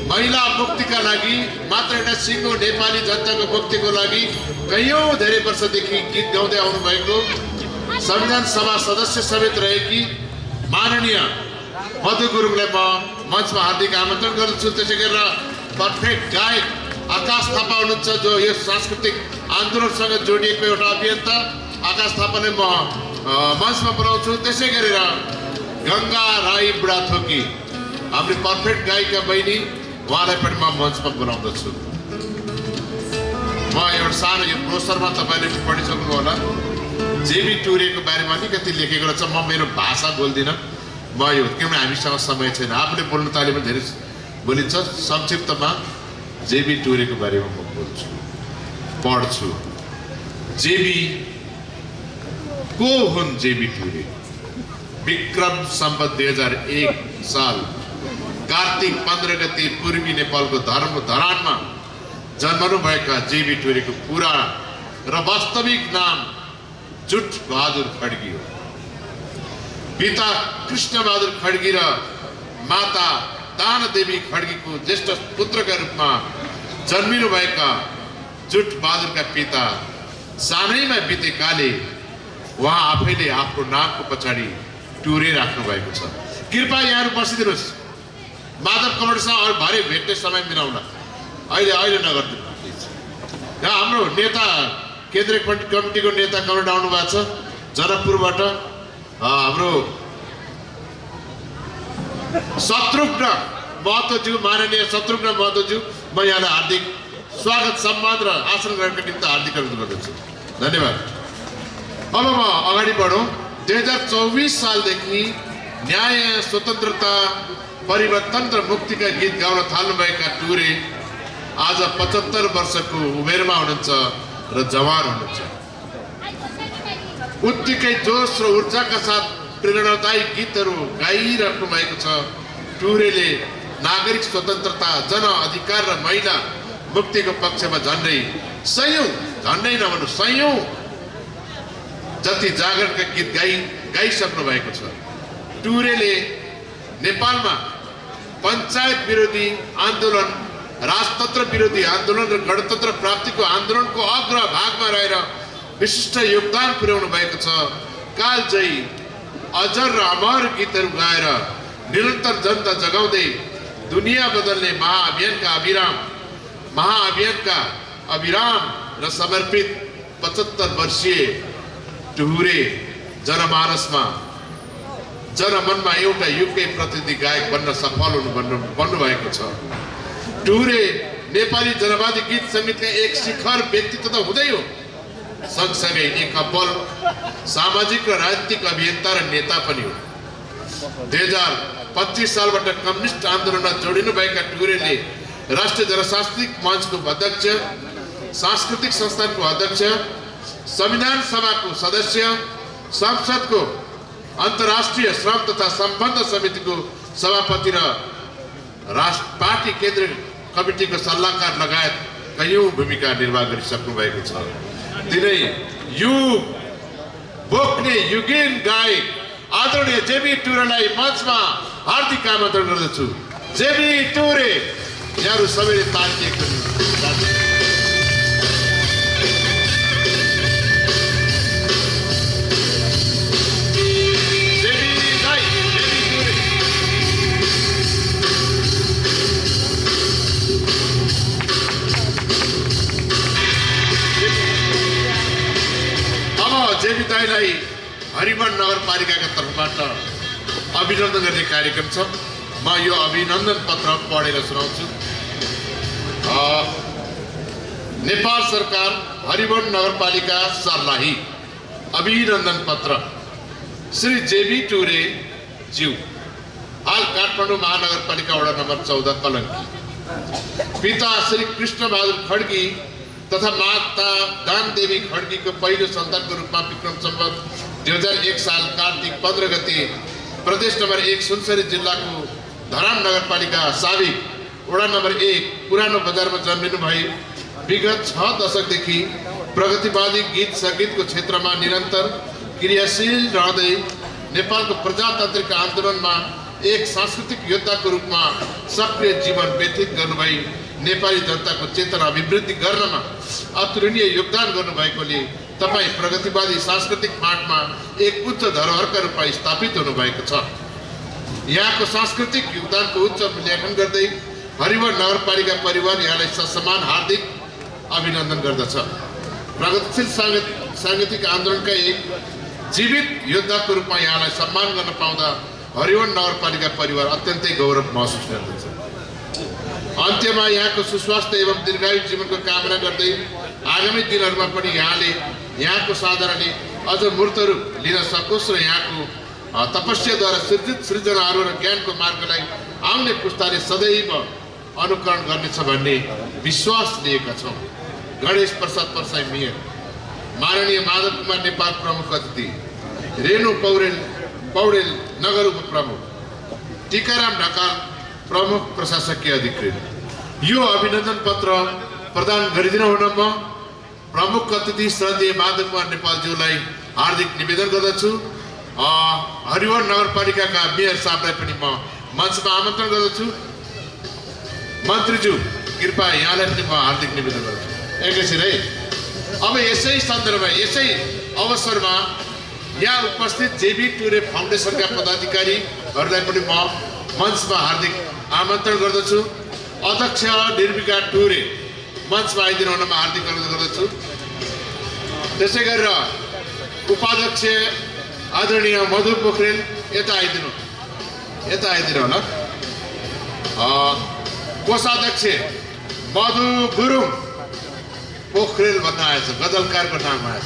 महिला मुक्तिका लागि मात्र एउटा सिङ्गो नेपाली जनताको मुक्तिको लागि कैयौं धेरै वर्षदेखि गीत गाउँदै आउनु भएको संविधान सभा सदस्य समेत रहेकी माननीय मधु गुरुङलाई म मञ्चमा हार्दिक आमन्त्रण गर्दछु। त्यसै गरेर पर्फेक्ट गायक आकाश थापा हुनुहुन्छ, जो यो सांस्कृतिक आन्दोलनसँग जोडिएको एउटा अभियन्ता। आकाश थापालाई म मञ्चमा बोलाउँछु। त्यसै गरेर गंगा राई बुढाथोकी हाम्रो पर्फेक्ट गायिका बहिनी, उहाँलाई पनि म मञ्चमा बोलाउँदछु। म एउटा सानो यो ब्रोसरमा तपाईँले पढिसक्नु होला, जेबी टुरेको बारेमा अलिकति लेखेको रहेछ। म मेरो भाषा बोल्दिनँ, म यो किनभने हामीसँग समय छैन। आफूले बोल्नु ताले पनि धेरै बोलिन्छ। संक्षिप्तमा जेबी टुरेको बारेमा म बोल्छु, पढ्छु। जेबी को हुन्? जेबी टुरे विक्रम सम्वत 2001 साल कार्तिक 15 गते पूर्वी नेपालको धरानमा जन्मनुभएका जेबी टुरेको पूरा र वास्तविक नाम जुट बहादुर खड्गी हो। पिता कृष्ण बहादुर खड्गी र माता दान देवी खड्गीको ज्येष्ठ पुत्रका रूपमा जन्मिनुभएका जुट बहादुरका पिता सानैमा बितेकाले उहाँ आफैले आफ्नो नामको पछाडि टुरे राख्नु भएको छ। कृपया यहाँहरू बसिदिनुहोस्। माधव कमरेडसँग अरू भरे भेट्ने समय मिलाउला, अहिले नगरिदिनु प्लिज। यहाँ हाम्रो नेता केन्द्रीय कमिटीको नेता कमरेड आउनु भएको छ जनकपुरबाट, हाम्रो शत्रुघ्न महतोज्यू, माननीय शत्रुघ्न महतोज्यू, म यहाँलाई हार्दिक स्वागत सम्मान र आसन ग्रहणको निम्ति हार्दिक अनुरोध गर्दछु। धन्यवाद। अब म अगाडि बढौँ। 2024 सालदेखि न्याय, स्वतन्त्रता, परिवर्तन र मुक्तिका गीत गाउन थाल्नुभएका टुरे आज 75 वर्षको उमेरमा हुनुहुन्छ र जवान हुनुहुन्छ। उत्तिकै जोश र ऊर्जाका साथ प्रेरणादायी गीतहरू गाइराख्नु भएको छ। टुरेले नागरिक स्वतन्त्रता, जन अधिकार र महिला मुक्तिको पक्षमा झन्डै सयौं जति जागरणका गीत गाइसक्नु भएको छ। टुरेले नेपालमा पञ्चायत विरोधी आन्दोलन, राजतन्त्र विरोधी आन्दोलन र गणतन्त्र प्राप्तिको आन्दोलनको अग्र भागमा रहेर विशिष्ट योगदान पुर्याउनु भएको छ। कालजयी अजर र अमर गीतहरू गाएर निरन्तर जनता जगाउँदै दुनियाँ बदल्ने महाअभियानका अविराम र समर्पित 75 वर्षीय टुरे जनमानसमा, जनमनमा एउटा युगकै प्रतिनिधि गायक बन्न सफल बन्नुभएको छ। टुरे नेपाली जनवादी गीत सङ्गीतका एक शिखर व्यक्तित्व त हुँदै हो, सँगसँगै एक अब्बल सामाजिक र राजनीतिक अभियन्ता र नेता पनि हो। 2025 सालबाट कम्युनिस्ट आन्दोलनमा जोडिनुभएका टुरेले राष्ट्रिय जनसांस्कृतिक मञ्चको अध्यक्ष, सांस्कृतिक संस्थानको अध्यक्ष, संविधान सभाको सदस्य, संसदको अन्तर्राष्ट्रिय श्रम तथा सम्बन्ध समितिको सभापति र पार्टी केन्द्रीय कमिटीको सल्लाहकार लगायत कैयौं भूमिका निर्वाह गरिसक्नु भएको छ। तिनै युग बोक्ने युगीन गायक आदरणीय जेबी टुरेलाई मञ्चमा हार्दिक आमन्त्रण गर्दछु। जेबी टुरे, यहाँहरू सबैले तालिएको जेबी दाईलाई हरिवन नगरपालिकाका तर्फबाट अभिनन्दन गर्ने कार्यक्रम छ। म यो अभिनन्दन पत्र पढेर सुनाउँछु। नेपाल सरकार हरिवन नगरपालिका सर्लाही अभिनन्दन पत्र। श्री जेबी टुरे ज्यू, हाल काठमाडौँ महानगरपालिका वडा नम्बर 14 कलङ्की। पिता श्री कृष्ण बहादुर खड्गी तथा माता दान देवी खड्गीको पहिलो सन्तानको रूपमा विक्रम सम्वत 2001 साल कार्तिक 15 गते प्रदेश नम्बर 1 सुनसरी जिल्लाको धरान नगरपालिका साविक वडा नम्बर 1 पुरानो बजारमा जन्मिनु भई विगत 6 दशकदेखि प्रगतिवादी गीत सङ्गीतको क्षेत्रमा निरन्तर क्रियाशील रहँदै नेपालको प्रजातान्त्रिक आन्दोलनमा एक सांस्कृतिक योद्धाको रूपमा सक्रिय जीवन व्यतीत गर्नुभई नेपाली जनताको चेतना अभिवृद्धि गर्नमा अतुलनीय योगदान गर्नुभएकोले तपाईँ प्रगतिवादी सांस्कृतिक फाँटमा एक उच्च धरोहरका रूपमा स्थापित हुनुभएको छ। यहाँको सांस्कृतिक योगदानको उच्च मूल्याङ्कन गर्दै हरिवन नगरपालिका परिवार यहाँलाई ससम्मान हार्दिक अभिनन्दन गर्दछ। प्रगतिशील सांगीतिक आन्दोलनका एक जीवित योद्धाको रूपमा यहाँलाई सम्मान गर्न पाउँदा हरिवन नगरपालिका परिवार अत्यन्तै गौरव महसुस गर्दछ। अन्त्यमा यहाँको सुस्वास्थ्य एवं दीर्घायु जीवनको कामना गर्दै आगामी दिनहरूमा पनि यहाँको साधनाले अझ मूर्त रूप लिन सकोस् र यहाँको तपस्याद्वारा सृजित सृजनाहरू र ज्ञानको मार्गलाई आउने पुस्ताले सदैव अनुकरण गर्नेछ भन्ने विश्वास लिएका छौँ। गणेश प्रसाद परसाई मेयर, माननीय माधव कुमार नेपाल प्रमुख अतिथि, रेणु पौडेल नगर उपप्रमुख, टीकाराम ढकाल प्रमुख प्रशासकीय अधिकृत, यो अभिनन्दन पत्र प्रदान गरिदिनु हुन म प्रमुख अतिथि श्रद्धेय माधव कुमार नेपालज्यूलाई हार्दिक निवेदन गर्दछु। हरिवन नगरपालिकाका मेयर साहबलाई पनि म मञ्चमा आमन्त्रण गर्दछु। मन्त्रीज्यू कृपया यहाँलाई पनि म हार्दिक निवेदन गर्दछु। एकैछिन है। अब यसै सन्दर्भमा यसै अवसरमा यहाँ उपस्थित जेबी टुरे फाउन्डेसनका पदाधिकारीहरूलाई पनि म मञ्चमा हार्दिक आमन्त्रण गर्दछु। अध्यक्ष निर्विका टुरे मञ्चमा आइदिनु हुनमा हार्दिक अनुरोध गर्दछु। त्यसै गरेर उपाध्यक्ष आदरणीय मधु पोखरेल यता आइदिनु होला। कोषाध्यक्ष मधु गुरुङ पोखरेल भन्न आएछ, गजलकारको नाम आएछ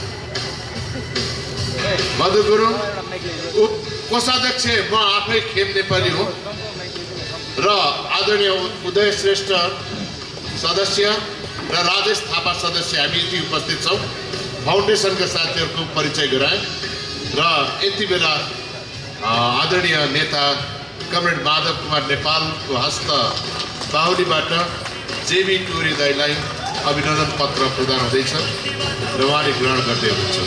मधु गुरुङ। कोषाध्यक्ष म आफै खेम नेपाली हो र आदरणीय उदय श्रेष्ठ सदस्य र राजेश थापा सदस्य हामी यति उपस्थित छौँ। फाउन्डेसनका साथीहरूको परिचय गराए र यति बेला आदरणीय नेता कमरेड माधव कुमार नेपालको हस्त बाहुलीबाट जेबी टुरे दाइलाई अभिनन्दन पत्र प्रदान हुँदैछ र उहाँले ग्रहण गर्दै हुनुहुन्छ।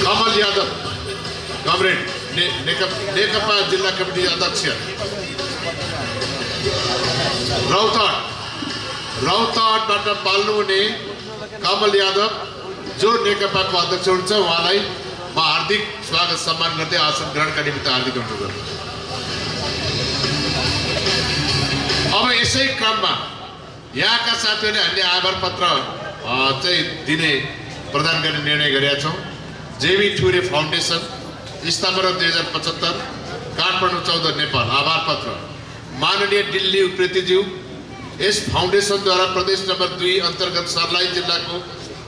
कमल यादव कमरेड नेकपा जिल्ला कमिटी अध्यक्ष, रौतहटबाट पाल्नुहुने कमल यादव जो नेकपाको अध्यक्ष हुनुहुन्छ, उहाँलाई म हार्दिक स्वागत सम्मान गर्दै आसन ग्रहणका निमित्त हार्दिक अनुरोध गर्छु। अब यसै क्रममा यहाँका साथीहरूले हामीले आभार पत्र चाहिँ दिने प्रदान गर्ने निर्णय गरेका छौँ। जेबी टुरे फाउन्डेसन स्थापना 2075 काठमाडौँ 14 नेपाल। आभार पत्र माननीय दिल्ली उप्रेतीज्यू, यस फाउन्डेसनद्वारा प्रदेश नम्बर 2 अन्तर्गत सर्लाही जिल्लाको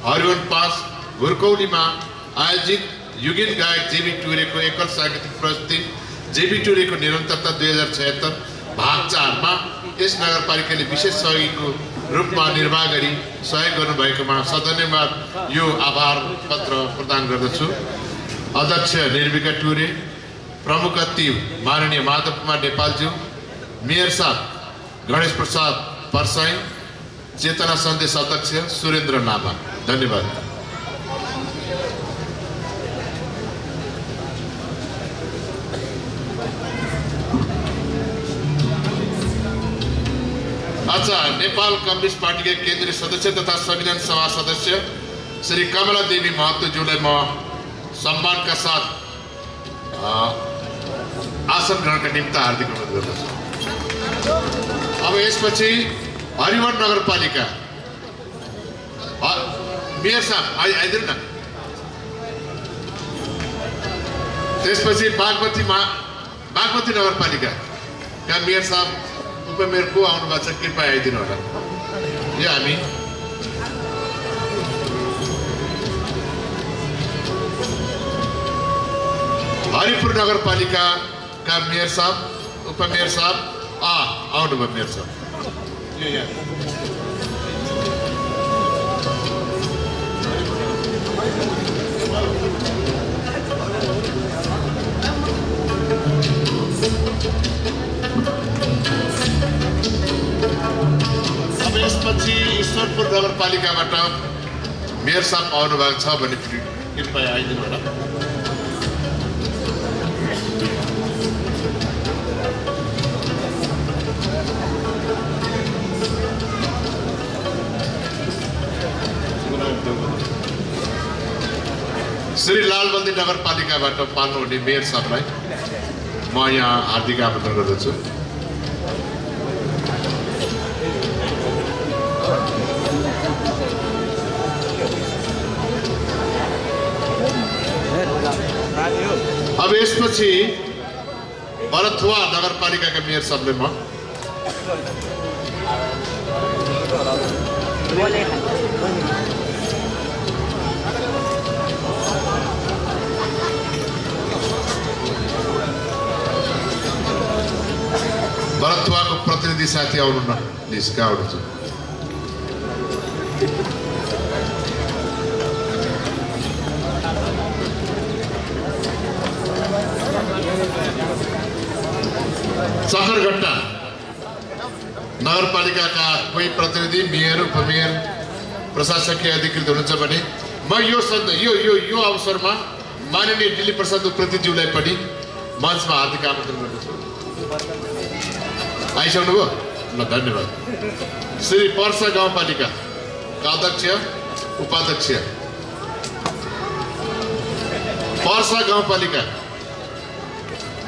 हरिवन 5 हुर्कौलीमा आयोजित युगीन गायक जेबी टुरेको एकल साङ्गीतिक प्रस्तुति जेबी टुरेको निरन्तरता 2076 भाग 4 मा यस नगरपालिकाले विशेष सहयोगीको रूपमा निर्वाह गरी सहयोग गर्नुभएकोमा सधन्यवाद यो आभार पत्र प्रदान गर्दछु। अध्यक्ष निर्विका टुरे, प्रमुख अतिथि माननीय माधव कुमार नेपालज्यू, मेयर साहब गणेश प्रसाद परसाई, चेतना सन्देश अध्यक्ष सुरेन्द्र लामा, धन्यवाद। अच्छा, नेपाल कम्युनिस्ट पार्टी के केन्द्रीय सदस्य तथा संविधान सभा सदस्य श्री कमला देवी महतोज्यूलाई म सम्मानका साथ आसन ग्रहणका निमित्त हार्दिक अनुरोध गर्दछु। अब यसपछि हरिवन नगरपालिका मेयर साहब आइदिनु न। त्यसपछि बागमती नगरपालिका मेयर साहब उपमेयर को आउनु भएको छ, कृपया आइदिनु होला। यो हामी हरिपुर नगरपालिका का मेयर साहब उपमेयर साहब आउनुभयो। मेयर साहब नगरपालिकाबाट मेयर साहब आउनु भएको छ भने कृपया आइदिनु होला। श्री लालबन्दी नगरपालिकाबाट पाल्नुहुने मेयर साहबलाई म यहाँ हार्दिक आमन्त्रण गर्दछु। अब यसपछि भरतुवा नगरपालिकाका मेयर साहबले म भरतुवाको प्रतिनिधि साथी आउनु न प्लिज, कहाँ आउनुहुन्छ? सकरघट्टा नगरपालिकाका कोही प्रतिनिधि, मेयर, उपमेयर, प्रशासकीय अधिकृत हुनुहुन्छ भने म यो अवसरमा माननीय दिल्ली प्रसाद उप्रेतीज्यूलाई पनि मञ्चमा हार्दिक आमन्त्रण गर्दछु। आइसक्नुभयो? ल, धन्यवाद। श्री पर्सा गाउँपालिकाका अध्यक्ष, उपाध्यक्ष, पर्सा गाउँपालिका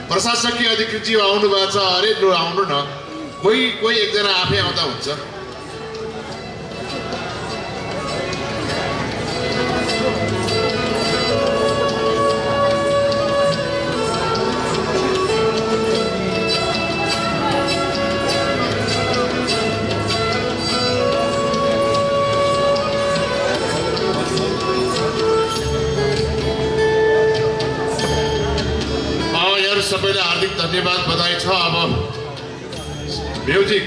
प्रशासकीय अधिकृतज्यू आउनु भएको छ। अरे लु आउनु न, कोही एकजना आफै आउँदा हुन्छ। सबैलाई हार्दिक धन्यवाद, बधाई छ। अब म्युजिक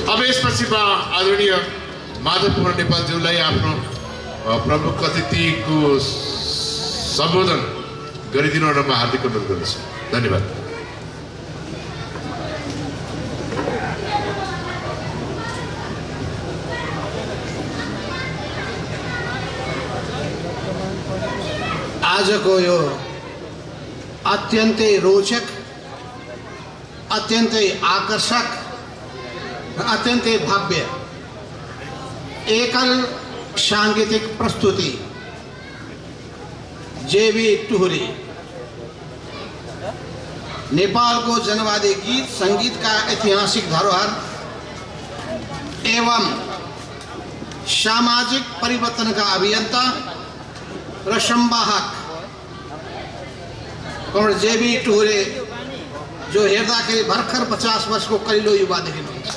अब यसपछि आदरणीय माधव कुमार नेपालज्यूलाई आफ्नो प्रमुख अतिथिको सम्बोधन गरिदिनु र म हार्दिक अनुरोध गर्दछु। धन्यवाद। आजको यो अत्यन्तै रोचक, अत्यन्तै आकर्षक र अत्यन्तै भव्य एकल सांगीतिक प्रस्तुति जेबी टुहुरी नेपालको जनवादी गीत संगीत का ऐतिहासिक धरोहर एवं सामाजिक परिवर्तन का अभियंता र संवाहक कमरेड जेबी टुहुरे, जो हेर्दाखेरि भर्खर 50 वर्षको कलिलो युवा देखिनुहुन्छ,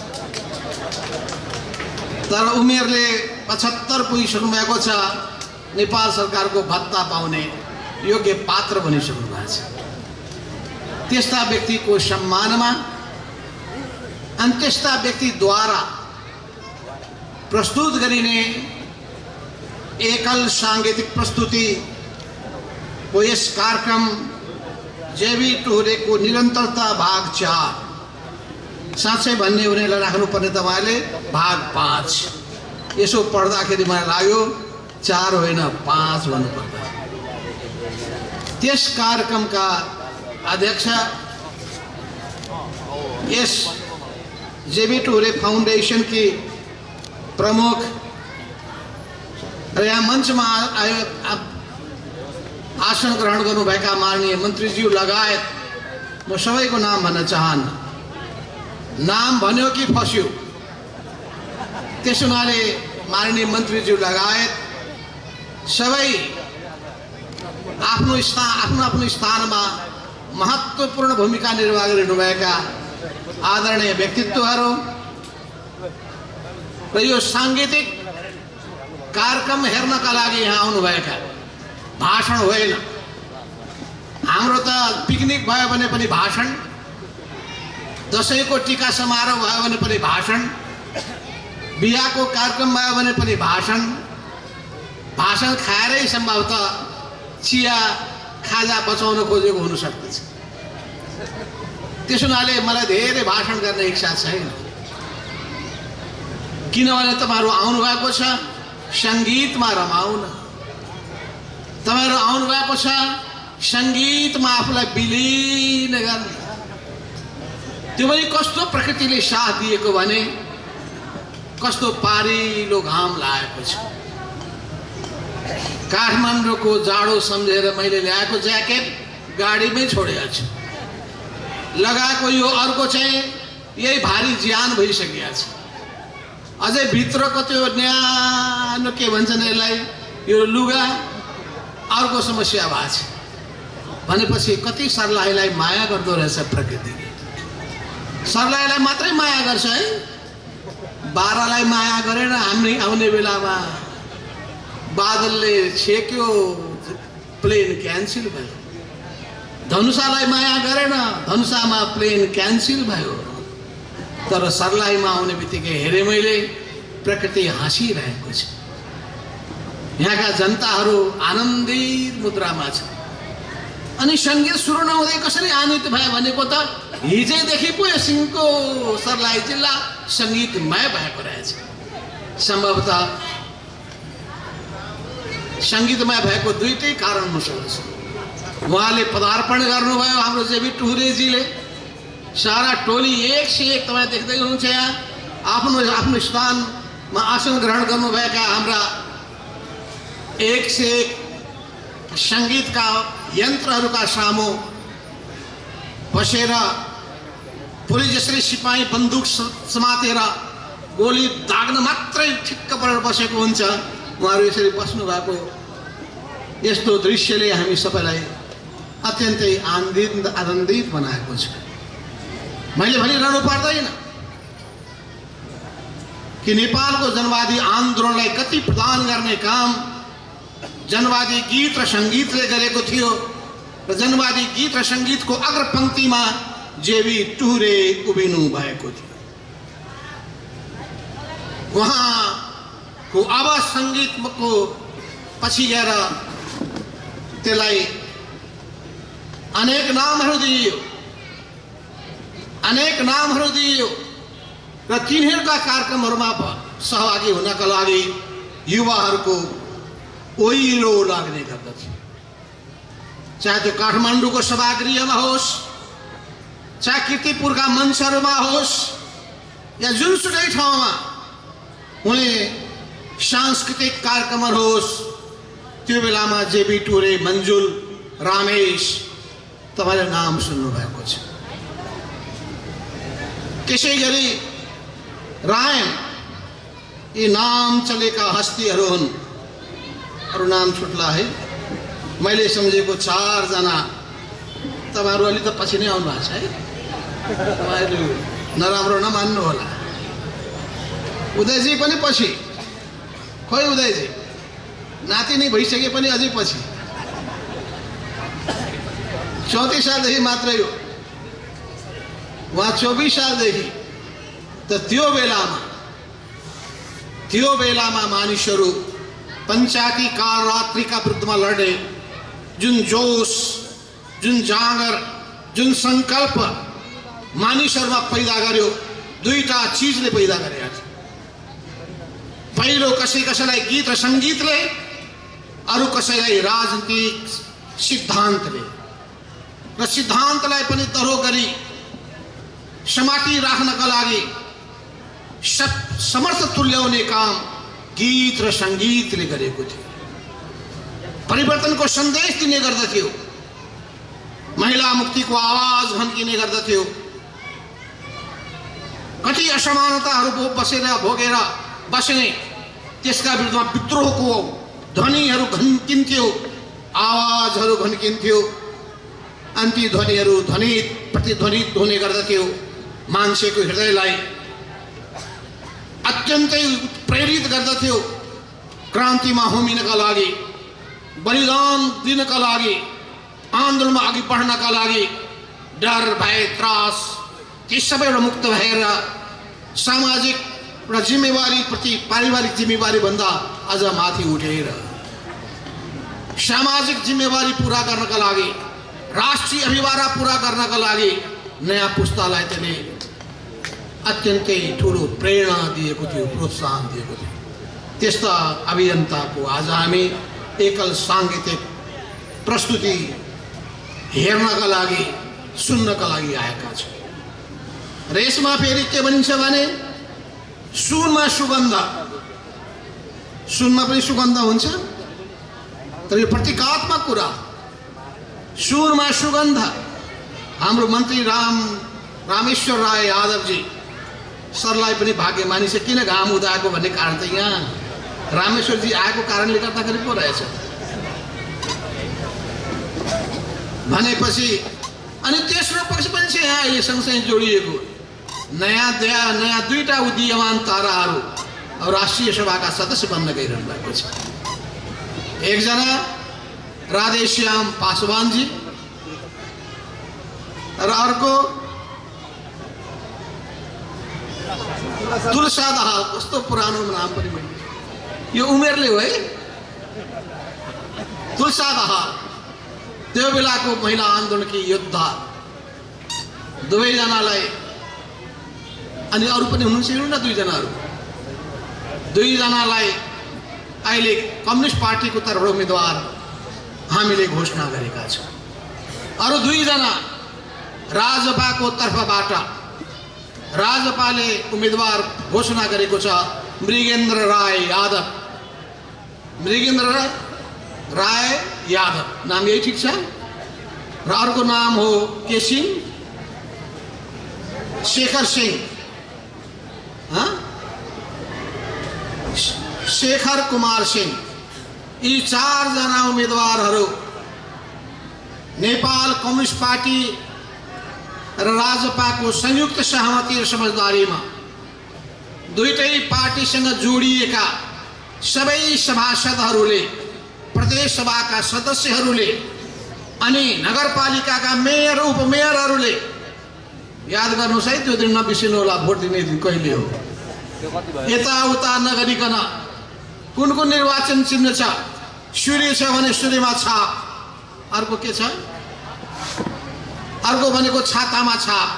तर उमेरले 75 पुगिसक्नु भएको छ। नेपाल सरकारको भत्ता पाउने योग्य पात्र बनिसक्नु भएको छ। त्यस्ता व्यक्तिको सम्मानमा अनि त्यस्ता व्यक्तिद्वारा प्रस्तुत गरिने एकल सांगीतिक प्रस्तुति को यस कार्यक्रम जेबी टुहुरेको निरन्तरता भाग 4, साँच्चै भन्ने उनीहरूलाई राख्नुपर्ने तपाईँले भाग 5। यसो पढ्दाखेरि मलाई लाग्यो 4 होइन 5 भन्नुपर्छ। त्यस कार्यक्रमका अध्यक्ष, यस जेबी टुहुरे फाउन्डेसन की प्रमुख र यहाँ मञ्चमा आसन ग्रहण गर्नुभएका माननीय मन्त्रीज्यू लगायत म सबैको नाम भन्न चाहन्न। नाम भन्यो कि फस्यो, त्यसो हुनाले माननीय मन्त्रीज्यू लगायत सबै आफ्नो आफ्नो स्थानमा महत्त्वपूर्ण भूमिका निर्वाह गरिनुभएका आदरणीय व्यक्तित्वहरू र यो सांगीतिक कार्यक्रम हेर्नका लागि यहाँ आउनुभएका, भाषण होइन, हाम्रो त पिकनिक भयो भने पनि भाषण, दसैँको टीका समारोह भयो भने पनि भाषण, बिहाको कार्यक्रम भयो भने पनि भाषण खाएरै सम्भवतः चिया खाजा बचाउन खोजेको हुन सक्दछ। त्यसो हुनाले मलाई धेरै भाषण गर्ने इच्छा छैन, किनभने तपाईँहरू आउनुभएको छ सङ्गीतमा रमाउन, तपाईँहरू आउनुभएको छ सङ्गीतमा आफूलाई विलिन गर्न। त्यो पनि कस्तो प्रकृतिले साथ दिएको भने कस्तो पारिलो घाम लागेको छ। काठमाडौँको जाडो सम्झेर मैले ल्याएको ज्याकेट गाडीमै छोडेको छु, लगाएको यो अर्को चाहिँ यही भारी ज्यान भइसकेको छ। अझै भित्रको त्यो न्यानो के भन्छन् यसलाई, यो लुगा अर्को समस्या भएको छ भनेपछि कति सर्लाहीलाई माया गर्दो रहेछ प्रकृतिले। सर्लाहीलाई मात्रै माया गर्छ है, बारालाई माया गरेन। हामी आउने बेलामा बादलले छेक्यो, प्लेन क्यान्सल भयो। धनुषालाई माया गरेन, धनुषामा प्लेन क्यान्सल भयो। तर सर्लाहीमा आउने बित्तिकै हेरेँ मैले प्रकृति हाँसिरहेको छ। यहाँका जनताहरू आनन्दित मुद्रामा छ। अनि सङ्गीत सुरु नहुँदै कसरी आनन्दित भयो भनेको त हिजैदेखि पो सिंहको सर्लाही जिल्ला सङ्गीतमय भएको रहेछ। सम्भवतः सङ्गीतमय भएको दुईटै कारण हुन सक्छ। उहाँले पदार्पण गर्नुभयो हाम्रो जेबी टुरेजीले, सारा टोली एक से एक तपाईँ देख्दै हुनुहुन्छ। यहाँ आफ्नो आफ्नो स्थानमा आसन ग्रहण गर्नुभएका हाम्रा एक से एक सङ्गीतका यन्त्रहरूका सामु बसेर पुलिस जसरी सिपाही बन्दुक समातेर गोली दाग्न मात्रै ठिक्क परेर बसेको हुन्छ, उहाँहरू यसरी बस्नु भएको यस्तो दृश्यले हामी सबैलाई अत्यन्तै आनन्दित बनाएको छ। मैले भनिरहनु पर्दैन कि नेपालको जनवादी आन्दोलनलाई गति प्रदान गर्ने काम जनवादी गीत र सङ्गीतले गरेको थियो र जनवादी गीत र सङ्गीतको अग्रपङ्क्तिमा जेबी टुरे उभिनु भएको थियो। उहाँको आवाज सङ्गीतको पछि गएर त्यसलाई अनेक नामहरू दिइयो र तिनीहरूका कार्यक्रमहरूमा सहभागी हुनका लागि युवाहरूको ओइरो लाग्ने गर्दथ्यो। चाहे त्यो काठमाडौँको सभागृहमा होस्, चाहे कीर्तिपुरका मञ्चहरूमा होस्, या जुनसुकै ठाउँमा हुने सांस्कृतिक कार्यक्रमहरू होस्, त्यो बेलामा जेबी टुरे, मन्जुल, रामेश तपाईँले नाम सुन्नुभएको छ। त्यसै गरी रायन, यी नाम चलेका हस्तीहरू हुन्। अरू नाम छुट्ला है, मैले सम्झेको 4 जना। तपाईँहरू अलि त पछि नै आउनु भएको छ है, तपाईँहरू नराम्रो नमान्नु होला। उदयजी पनि पछि, खोइ उदयजी नाति नै भइसके पनि अझै पछि। 34 सालदेखि मात्रै हो, उहाँ 24 सालदेखि। त त्यो बेलामा मानिसहरू पञ्चायती कालरात्रिका विरुद्धमा लड्ने जुन जोस, जुन जाँगर, जुन सङ्कल्प मानिसहरूमा पैदा गर्यो, दुईटा चिजले पैदा गरेका थिए। पहिलो कसैलाई गीत र सङ्गीतले, अरू कसैलाई राजनीतिक सिद्धान्तले। र सिद्धान्तलाई पनि दह्रो गरी समाति राख्नका लागि समर्थ तुल्याउने काम गीत र सङ्गीतले गरेको थियो। परिवर्तनको सन्देश दिने गर्दथ्यो, महिला मुक्तिको आवाज भन्किने गर्दथ्यो। कति असमानताहरू भोगेर बस्ने त्यसका विरुद्धमा विद्रोहको ध्वनिहरू घन्किन्थ्यो, आवाजहरू घन्किन्थ्यो। अनि ती ध्वनिहरू प्रतिध्वनित हुने गर्दथ्यो, मान्छेको हृदयलाई अत्यन्तै प्रेरित गर्दथ्यो क्रान्तिमा होमिनका लागि, बलिदान दिनका लागि, आन्दोलनमा अघि बढ्नका लागि। डर, भय, त्रास ती सबैबाट मुक्त भएर सामाजिक एउटा जिम्मेवारी प्रति पारिवारिक जिम्मेवारी भन्दा अझ माथि उठेर सामाजिक जिम्मेवारी पूरा गर्नका लागि, राष्ट्रिय अभिवारा पूरा गर्नका लागि नयाँ पुस्तालाई त्यसले अत्यन्तै ठुलो प्रेरणा दिएको थियो, प्रोत्साहन दिएको थियो। त्यस्ता अभियन्ताको आज हामी एकल साङ्गीतिक प्रस्तुति हेर्नका लागि, सुन्नका लागि आएका छौँ। र यसमा फेरि के भनिन्छ भने सुनमा सुगन्ध, सुनमा पनि सुगन्ध हुन्छ, तर यो प्रतीकात्मक कुरा। सुनमा सुगन्ध। हाम्रो मन्त्री रामेश्वर राय यादवजी सरलाई पनि भाग्य मानिस। किन घाम उदाएको भन्ने कारण त यहाँ रामेश्वरजी आएको कारणले गर्दाखेरि पो रहेछ भनेपछि। अनि तेस्रो पक्ष पनि छ यहाँ अहिले सँगसँगै जोडिएको नयाँ दुईटा उदीयमान ताराहरू अब राष्ट्रिय सभाका सदस्य बन्न गइरहनु भएको छ। एकजना राधेश्याम पासवानजी र अर्को तुलसा दाहाल। कस्तो पुरानो नाम पनि मैले, यो उमेरले हो है। तुलसा दाहाल त्यो बेलाको महिला आन्दोलनकी योद्धा दुवैजनालाई, अनि अरू पनि हुनुहुन्छ न दुईजनालाई अहिले कम्युनिस्ट पार्टीको तर्फबाट उम्मेदवार हामीले घोषणा गरेका छौँ। अरू दुईजना राजपाको तर्फबाट राजपाले उम्मेदवार घोषणा गरेको छ मृगेन्द्र राय यादव। मृगेन्द्र राय यादव नाम यही ठिक छ। र अर्को नाम हो के सिंह, शेखर सिंह, शेखर कुमार सिंह। यी चारजना उम्मेदवारहरू नेपाल कम्युनिस्ट पार्टी र राजपाको संयुक्त सहमति र समझदारीमा दुईटै पार्टीसँग जोडिएका सबै सभासदहरूले, प्रदेश सभाका सदस्यहरूले अनि नगरपालिकाका मेयर उपमेयरहरूले, याद गर्नुहोस् है त्यो दिन नबिर्सिनु होला, भोट दिने दिन कहिले हो। यताउता नगरिकन कुन कुन निर्वाचन चिन्ह छ? सूर्य छ भने सूर्यमा छाप, अर्को के छ? अर्को भनेको छातामा छाप।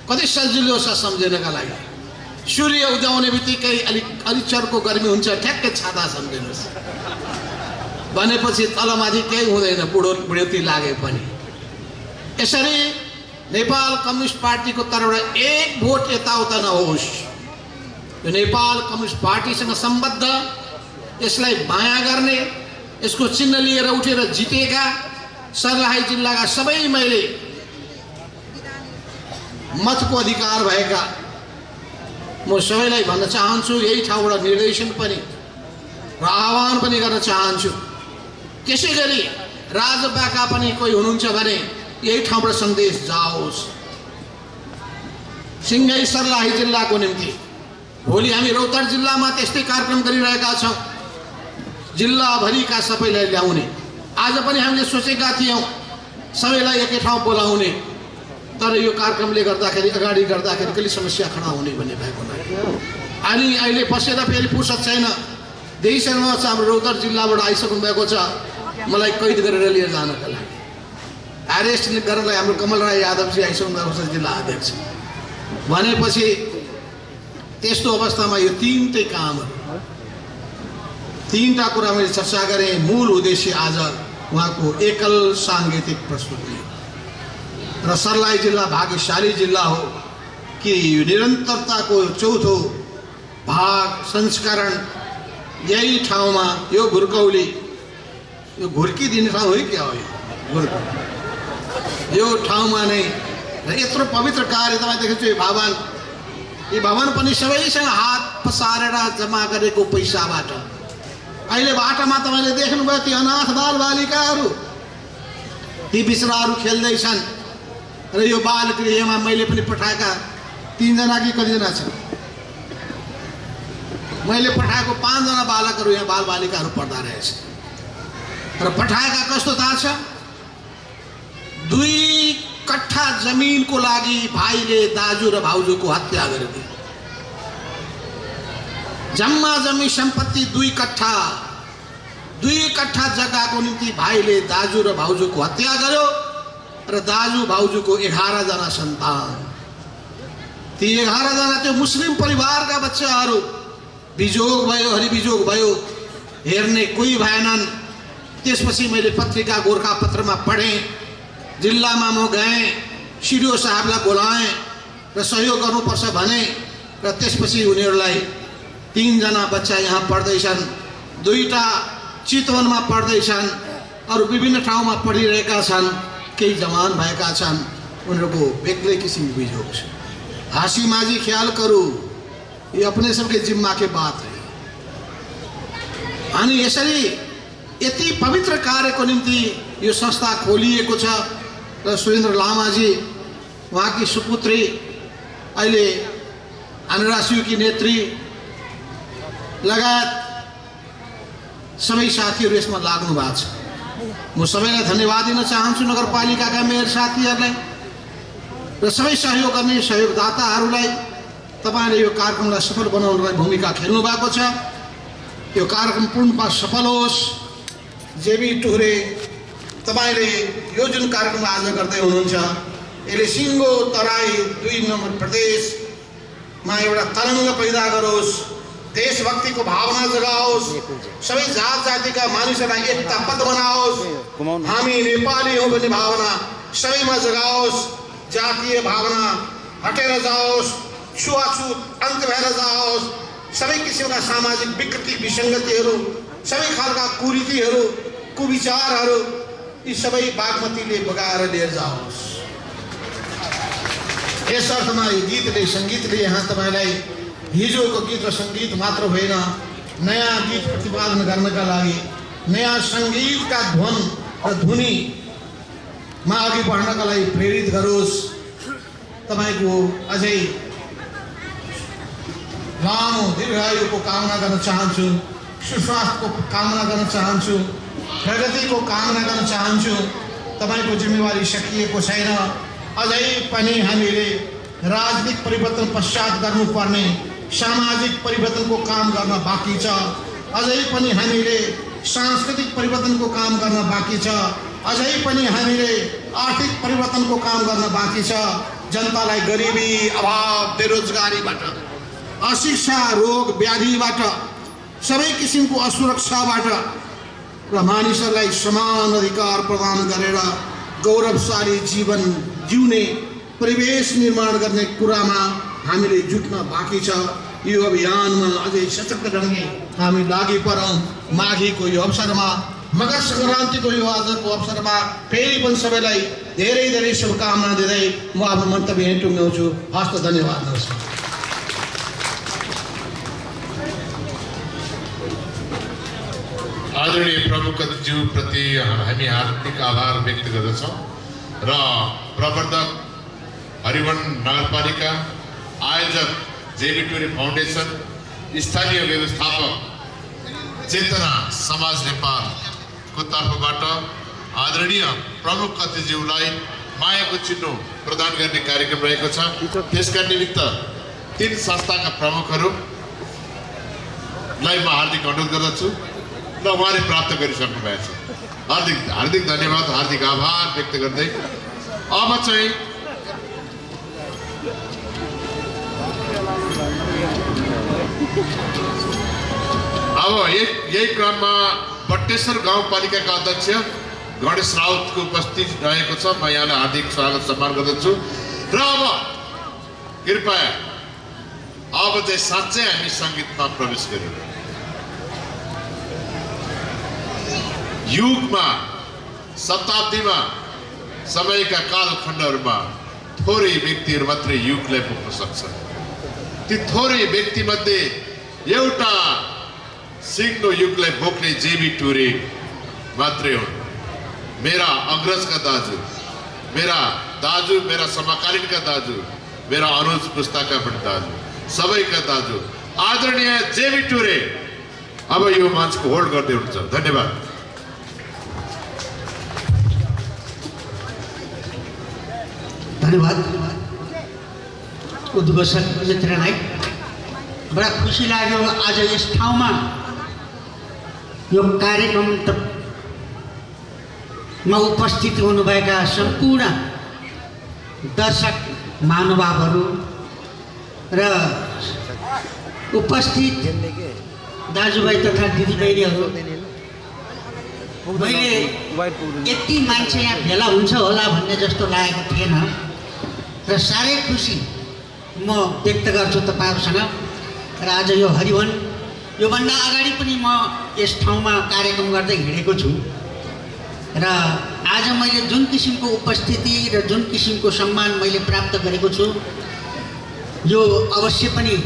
कति सजिलो छ सम्झिनका लागि। सूर्य उदाउने बित्तिकै अलिक चर्को गर्मी हुन्छ, ठ्याक्कै छाता सम्झिनुहोस्। भनेपछि तलमाथि केही हुँदैन, बुढोती लागे पनि। यसरी नेपाल कम्युनिस्ट पार्टीको तर्फबाट एक भोट यताउता नहोस्। यो नेपाल कम्युनिस्ट पार्टीसँग सम्बद्ध, यसलाई माया गर्ने, यसको चिन्ह लिएर उठेर जितेका सर्लाही जिल्लाका सबै मैले मतको अधिकार भएका म सबैलाई भन्न चाहन्छु। यही ठाउँबाट निर्देशन पनि र आह्वान पनि गर्न चाहन्छु। त्यसै गरी राजपाका पनि कोही हुनुहुन्छ भने यही ठाउँबाट सन्देश जाओस् सिंहै सर्लाही जिल्लाको निम्ति। भोलि हामी रौतहट जिल्लामा त्यस्तै कार्यक्रम गरिरहेका छौँ, जिल्लाभरिका सबैलाई ल्याउने। आज पनि हामीले सोचेका थियौँ सबैलाई एकै ठाउँ बोलाउने, तर यो कार्यक्रमले गर्दाखेरि अगाडि गर्दाखेरि कहिले समस्या खडा हुने भन्ने भएको हुनाले अनि अहिले बसेर फेरि फुर्सद छैन। देशमा हाम्रो रौतहट जिल्लाबाट आइसक्नु भएको छ मलाई कैद गरेर लिएर जानका लागि। एरेस्ट गर्नलाई हाम्रो कमल राय यादवजी आइसक्नु भएको छ, जिल्ला अध्यक्ष। भनेपछि त्यस्तो अवस्थामा यो तीनटै कामहरू, तीनटा कुरा मैले चर्चा गरेँ। मूल उद्देश्य आज उहाँको एकल साङ्गीतिक प्रस्तुति र सर्लाही जिल्ला भाग्यशाली जिल्ला हो कि निरन्तरताको चौथो भाग संस्करण यही ठाउँमा, यो घुर्कौली, यो घुर्की दिने ठाउँ हो क्या हो यो ठाउँमा नै। र यत्रो पवित्र कार्य तपाईँ देख्छु यो भवन पनि सबैसँग हात पसारेर जम्मा गरेको पैसाबाट। अहिले बाटामा तपाईँले देख्नुभयो ती अनाथ बालबालिकाहरू, ती बिचराहरू खेल्दैछन्। र यो बालगृहमा मैले पनि पठाएका 3 जना कि कतिजना छन्, मैले पठाएको 5 जना बालकहरू यहाँ बालबालिकाहरू पढ्दा रहेछ। र पठाएका कस्तो थाहा छ? 2 कट्ठा जमिनको लागि भाइले दाजु र भाउजूको हत्या गरिदिए। जम्मा जम्मी सम्पत्ति 2 कट्ठा जग्गाको निम्ति भाइले दाजु र भाउजूको हत्या गर्यो र दाजु भाउजूको 11 जना सन्तान। ती 11 जना त्यो मुस्लिम परिवारका बच्चाहरू बिजोग भयो, हरिबिजोग भयो, हेर्ने कोही भएनन्। त्यसपछि मैले पत्रिका गोरखापत्रमा पढेँ, जिल्लामा म गएँ, सिडिओ साहबलाई बोलाएँ र सहयोग गर्नुपर्छ भने, र त्यसपछि उनीहरूलाई 3 जना बच्चा यहाँ पढ्दैछन्, 2टा चितवनमा पढ्दैछन्, अरू विभिन्न ठाउँमा पढिरहेका छन्, केही जवान भएका छन्। उनीहरूको बेग्लै किसिमको बिजोग छ। हाँसी माजी ख्याल करू, ये अपने सबके जिम्मा के बात है। अनि यसरी यति पवित्र कार्यको निम्ति यो संस्था खोलिएको छ र सुरेन्द्र लामाजी, उहाँकी सुपुत्री, अहिले अनुराशियोकी नेत्री लगायत सबै साथीहरू यसमा लाग्नु भएको छ। म सबैलाई धन्यवाद दिन चाहन्छु, नगरपालिकाका मेयर साथीहरूलाई र सबै सहयोग गर्ने सहयोगदाताहरूलाई। तपाईले यो कार्यक्रमलाई सफल बनाउनलाई भूमिका खेल्नु भएको छ। यो कार्यक्रम पूर्णतः सफल होस्। जेबी टुरे, तपाईले यो जुन कार्यक्रम आज गर्दै हुनुहुन्छ, यसले सिङ्गो तराई 2 नम्बर प्रदेशमा एउटा तरङ्ग पैदा गरोस्, देशभक्तिको भावना जगाओस्, सबै जात जातिका मानिसहरूलाई एकताबद्ध बनाओस्, हामी नेपाली हौँ भन्ने भावना सबैमा जगाओस्, जातीय भावना हटेर जाओस्, छुवाछुत अन्त भएर जाओस्, सबै किसिमका सामाजिक विकृति विसङ्गतिहरू, सबै खालका कुरीतिहरू, कुविचारहरू, यी सबै बागमतीले बगाएर लिएर जाओस्। यस अर्थमा यो गीतले, सङ्गीतले यहाँ तपाईँलाई हिजोको गीत र सङ्गीत मात्र होइन, नयाँ गीत प्रतिपादन गर्नका लागि नयाँ सङ्गीतका ध्वन र धुनीमा अघि बढ्नका लागि प्रेरित गरोस्। तपाईँको अझै लामो दीर्घायुको कामना गर्न चाहन्छु, सुस्वास्थ्यको कामना गर्न चाहन्छु, प्रगतिको कामना गर्न चाहन्छु। तपाईँको जिम्मेवारी सकिएको छैन। अझै पनि हामीले राजनीतिक परिवर्तन पश्चात गर्नुपर्ने सामाजिक परिवर्तनको काम गर्न बाँकी छ। अझै पनि हामीले सांस्कृतिक परिवर्तनको काम गर्न बाँकी छ। अझै पनि हामीले आर्थिक परिवर्तनको काम गर्न बाँकी छ। जनतालाई गरिबी, अभाव, बेरोजगारीबाट, अशिक्षा, रोग व्याधिबाट, सबै किसिमको असुरक्षाबाट र मानिसहरूलाई समान अधिकार प्रदान गरेर गौरवशाली जीवन जिउने परिवेश निर्माण गर्ने कुरामा हामीले जुट्न बाँकी छ। यो अभियानमा अझै सशक्त ढङ्गले हामी लागि परौँ। माघीको यो अवसरमा, मकर सङ्क्रान्तिको यो आजको अवसरमा फेरि पनि सबैलाई धेरै धेरै शुभकामना दिँदै म आफ्नो मन्तव्य यहीँ टुङ्ग्याउँछु। हस्त, धन्यवाद, नमस्कार। आदरणीय प्रमुख अतिथिज्यूप्रति हामी हार्दिक आभार व्यक्त गर्दछौँ र प्रवर्धक हरिवन नगरपालिका, आयोजक जेबी टुरे फाउन्डेसन, स्थानीय व्यवस्थापक चेतना समाज नेपालको तर्फबाट आदरणीय प्रमुख अतिथिज्यूलाई मायाको चिन्ह प्रदान गर्ने कार्यक्रम रहेको छ। त्यसका निमित्त 3 संस्थाका प्रमुखहरूलाई म हार्दिक अनुरोध गर्दछु र उहाँले प्राप्त गरिसक्नु भएको छ। हार्दिक धन्यवाद, हार्दिक आभार व्यक्त गर्दै अब चाहिँ यही क्रममा बट्टेश्वर गाउँपालिकाका अध्यक्ष गणेश राउतको उपस्थिति रहेको छ। म यहाँलाई हार्दिक स्वागत सम्मान गर्दछु र अब कृपया अब चाहिँ साँच्चै हामी सङ्गीतमा प्रवेश गरौँ। युगमा, शताब्दीमा, समयका कालखण्डहरूमा थोरै व्यक्तिहरू मात्रै युगलाई पुग्न सक्छ। ती थोरै व्यक्तिमध्ये एउटा सिङ्गो युगलाई बोक्ने जेबी टुरे मात्रै हुन्। मेरा अग्रजका दाजु, मेरा समकालीनका दाजु, मेरा अनुज पुस्ताका पनि दाजु, सबैका दाजु आदरणीय जेबी टुरे अब यो मञ्चको होल्ड गर्दै हुनुहुन्छ। धन्यवाद। धन्यवाद उद्घोषक मित्र नायक बडा खुसी लाग्यो आज यस ठाउँमा यो कार्यक्रममा उपस्थित हुनुभएका सम्पूर्ण दर्शक महानुभावहरू र उपस्थित दाजुभाइ तथा दिदीबहिनीहरू, मैले यति मान्छे यहाँ भेला हुन्छ होला भन्ने जस्तो लागेको थिएन र साह्रै खुसी म व्यक्त गर्छु तपाईँहरूसँग। र आज यो हरिवन, योभन्दा अगाडि पनि म यस ठाउँमा कार्यक्रम गर्दै हिँडेको छु र आज मैले जुन किसिमको उपस्थिति र जुन किसिमको सम्मान मैले प्राप्त गरेको छु, यो अवश्य पनि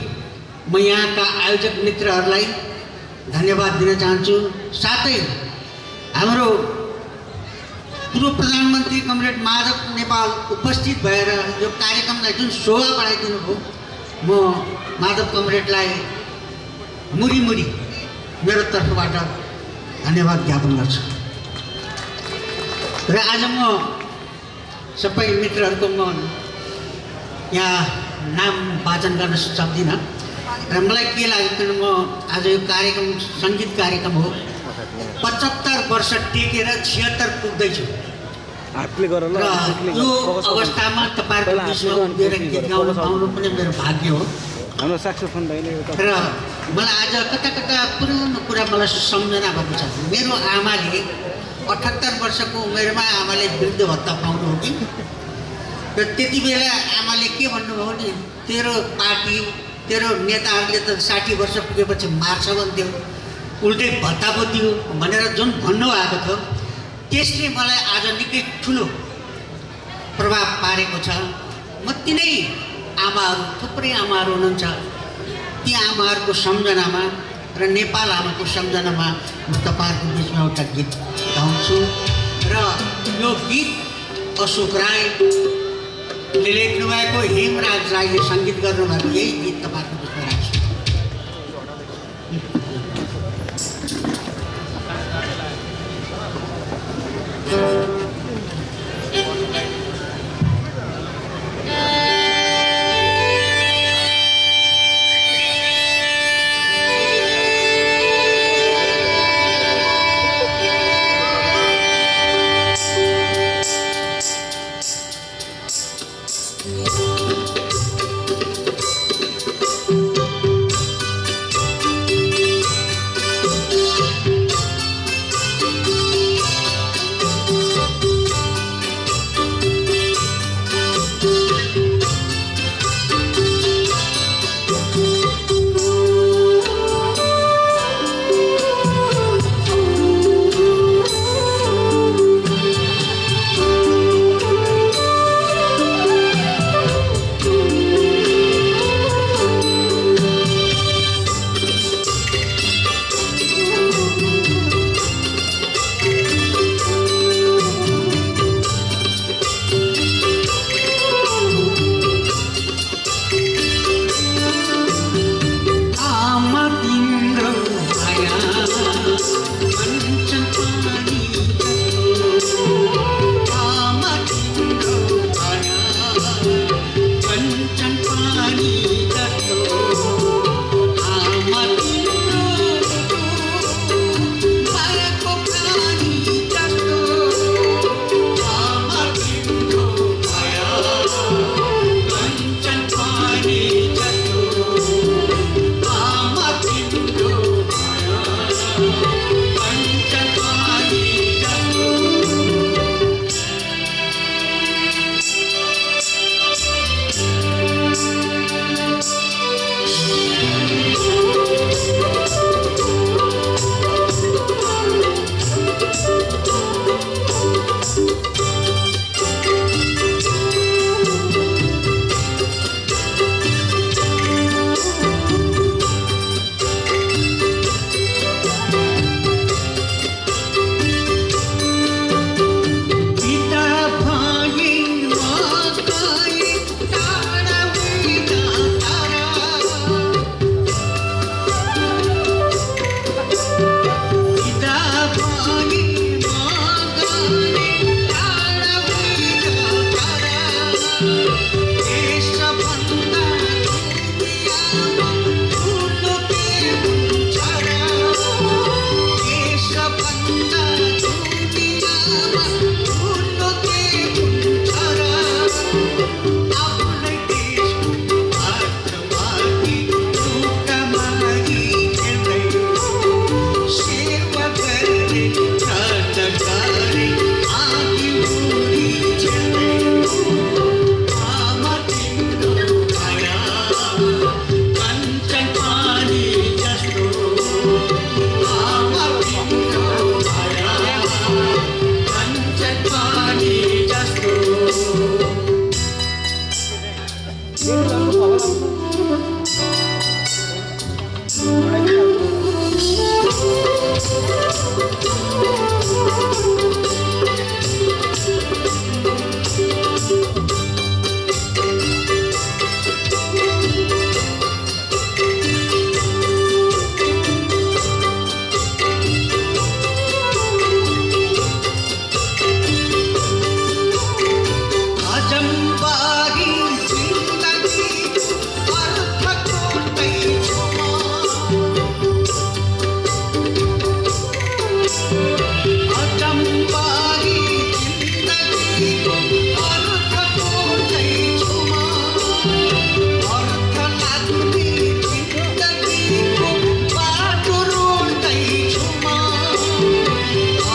म यहाँका आयोजक मित्रहरूलाई धन्यवाद दिन चाहन्छु। साथै हाम्रो पूर्व प्रधानमन्त्री कमरेड माधव नेपाल उपस्थित भएर यो कार्यक्रमलाई जुन शोभा बढाइदिनु भयो, म माधव कमरेडलाई मुरी मेरो तर्फबाट धन्यवाद ज्ञापन गर्छु। र आज म सबै मित्रहरूको म यहाँ नाम वाचन गर्न सक्दिनँ र मलाई के लाग्यो किन म आज यो कार्यक्रम सङ्गीत कार्यक्रम हो, 75 वर्ष टेकेर 76 पुग्दैछु र यो अवस्थामा तपाईँहरूको बिचमा उभिएर गीत गाउन पाउनु पनि मेरो भाग्य हो। र मलाई आज कता पुरानो कुरा मलाई सम्झना भएको छ। मेरो आमाले 78 वर्षको उमेरमा आमाले वृद्ध भत्ता पाउनु हो कि, र त्यति बेला आमाले के भन्नुभयो भने, तेरो पार्टी तेरो नेताहरूले त 60 वर्ष पुगेपछि मार्छ भन्थ्यो, उल्टै भत्ता पो दियो भनेर जुन भन्नुभएको थियो, त्यसले मलाई आज निकै ठुलो प्रभाव पारेको छ। म तिनै आमाहरू, थुप्रै आमाहरू हुनुहुन्छ, ती आमाहरूको सम्झनामा र नेपाल आमाको सम्झनामा म तपाईँहरूको बिचमा एउटा गीत गाउँछु र यो गीत अशोक राईले लेख्नुभएको, हेमराज राईले सङ्गीत गर्नुभएको यही गीत तपाईँहरूको बिचमा राख्छु। अजम्बारी जिन्दगी अर्थको दैछुमा अजम्बारी जिन्दगी अर्थको दैछुमा अर्थ लाग्ने जिन्दगीको बाटो रोड्दैछुमा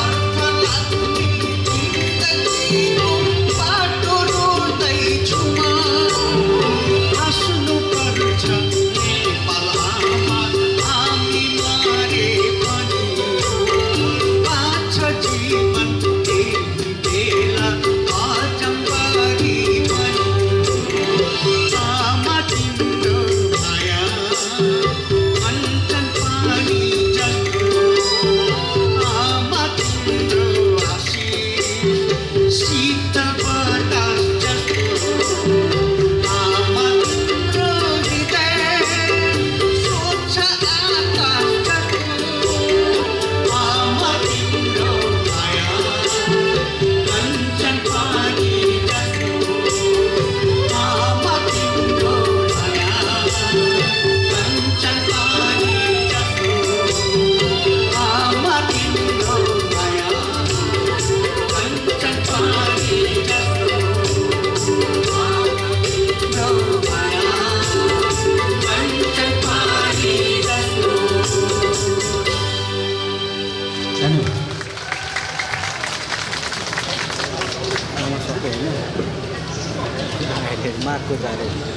अर्थ लाग्ने जिन्दगीको बाटो रोड्दैछुमा हाँस्नु पर्छ नेपाल आमा हामी मरे पनि बाँच्छ जीवन यही बेला अजम्बरी पनि आमा तिम्रो माया कञ्चन पानी जस्तो आमा तिम्रो आशिष शीतल बतास जस्तो आमा तिम्रो हृदय स्वच्छ आकाश जस्तो आमा तिम्रो माया कञ्चन पानी जस्तो आमा तिम्रो माया कञ्चन पानी जस्तो आमा तिम्रो माया कञ्चन पानी जस्तो आमा तिम्रो माया कञ्चन पानी जस्तो सक्यो होइन मार्को जाँदै